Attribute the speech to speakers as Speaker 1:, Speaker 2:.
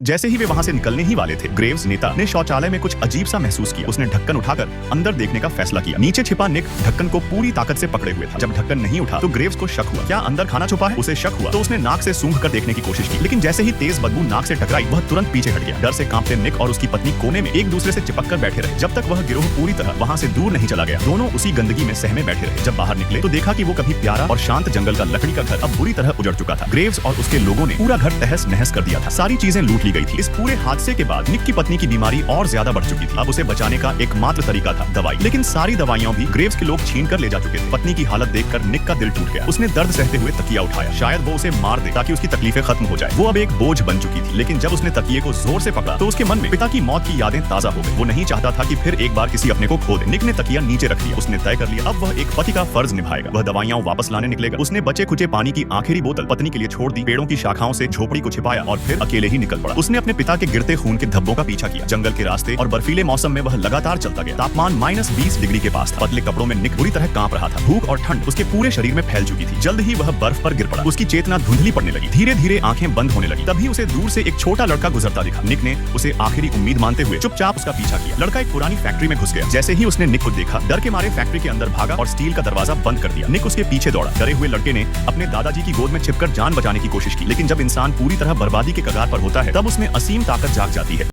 Speaker 1: जैसे ही वे वहां से निकलने ही वाले थे, ग्रेव्स नेता ने शौचालय में कुछ अजीब सा महसूस किया। उसने ढक्कन उठाकर अंदर देखने का फैसला किया। नीचे छिपा निक ढक्कन को पूरी ताकत से पकड़े हुए था। जब ढक्कन नहीं उठा तो ग्रेव्स को शक हुआ, क्या अंदर खाना छुपा है? उसे शक हुआ तो उसने नाक से सूंघ कर देखने की कोशिश की, लेकिन जैसे ही तेज बदबू नाक से टकराई, वह तुरंत पीछे हट गया। डर से कांपते निक और उसकी पत्नी कोने में एक दूसरे से चिपक कर बैठे रहे, जब तक वह गिरोह पूरी तरह वहां से दूर नहीं चला गया। दोनों उसी गंदगी में सहमे बैठे रहे। जब बाहर निकले तो देखा कि वो कभी प्यारा और शांत जंगल का लकड़ी का घर अब बुरी तरह उजड़ चुका था। ग्रेव्स और उसके लोगों ने पूरा घर तहस नहस कर दिया था। सारी चीजें लूट ली गई थी। इस पूरे हादसे के बाद निक की पत्नी की बीमारी और ज्यादा बढ़ चुकी थी। अब उसे बचाने का एकमात्र तरीका था दवाई, लेकिन सारी दवाइयां भी ग्रेव्स के लोग छीन कर ले जा चुके थे। पत्नी की हालत देखकर निक का दिल टूट गया। उसने दर्द सहते हुए तकिया उठाया, शायद वो उसे मार दे ताकि उसकी तकलीफें खत्म हो जाए। वो अब एक बोझ बन चुकी थी, लेकिन जब उसने तकिए को जोर से पकड़ा तो उसके मन में पिता की मौत की यादें ताजा हो गई। वो नहीं चाहता था कि फिर एक बार किसी अपने को खो दे। निक ने तकिया नीचे रख दिया। उसने तय कर लिया, अब वह एक पति का फर्ज निभाएगा। वह दवाइयां वापस लाने निकलेगा। उसने बचे खुचे पानी की आखिरी बोतल पत्नी के लिए छोड़ दी, पेड़ों की शाखाओं से झोपड़ी को छिपाया और फिर अकेले ही निकल पड़ा। उसने अपने पिता के गिरते खून के धब्बों का पीछा किया। जंगल के रास्ते और बर्फीले मौसम में वह लगातार चलता गया। तापमान -20 डिग्री के पास था। पतले कपड़ों में निक बुरी तरह कांप रहा था। भूख और ठंड उसके पूरे शरीर में फैल चुकी थी। जल्द ही वह बर्फ पर गिर पड़ा। उसकी चेतना धुंधली पड़ने लगी। धीरे धीरे आंखें बंद होने लगी। तभी उसे दूर से एक छोटा लड़का गुजरता दिखा। निक ने उसे आखिरी उम्मीद मानते हुए चुपचाप उसका पीछा किया। लड़का एक पुरानी फैक्ट्री में घुस गया। जैसे ही उसने निक को देखा, डर के मारे फैक्ट्री के अंदर भागा और स्टील का दरवाजा बंद कर दिया। निक उसके पीछे दौड़ा। डरे हुए लड़के ने अपने दादाजी की गोद में छिपकर जान बचाने की कोशिश की, लेकिन जब इंसान पूरी तरह बर्बादी के कगार पर होता है, तब उसमें असीम ताकत जाग जाती है।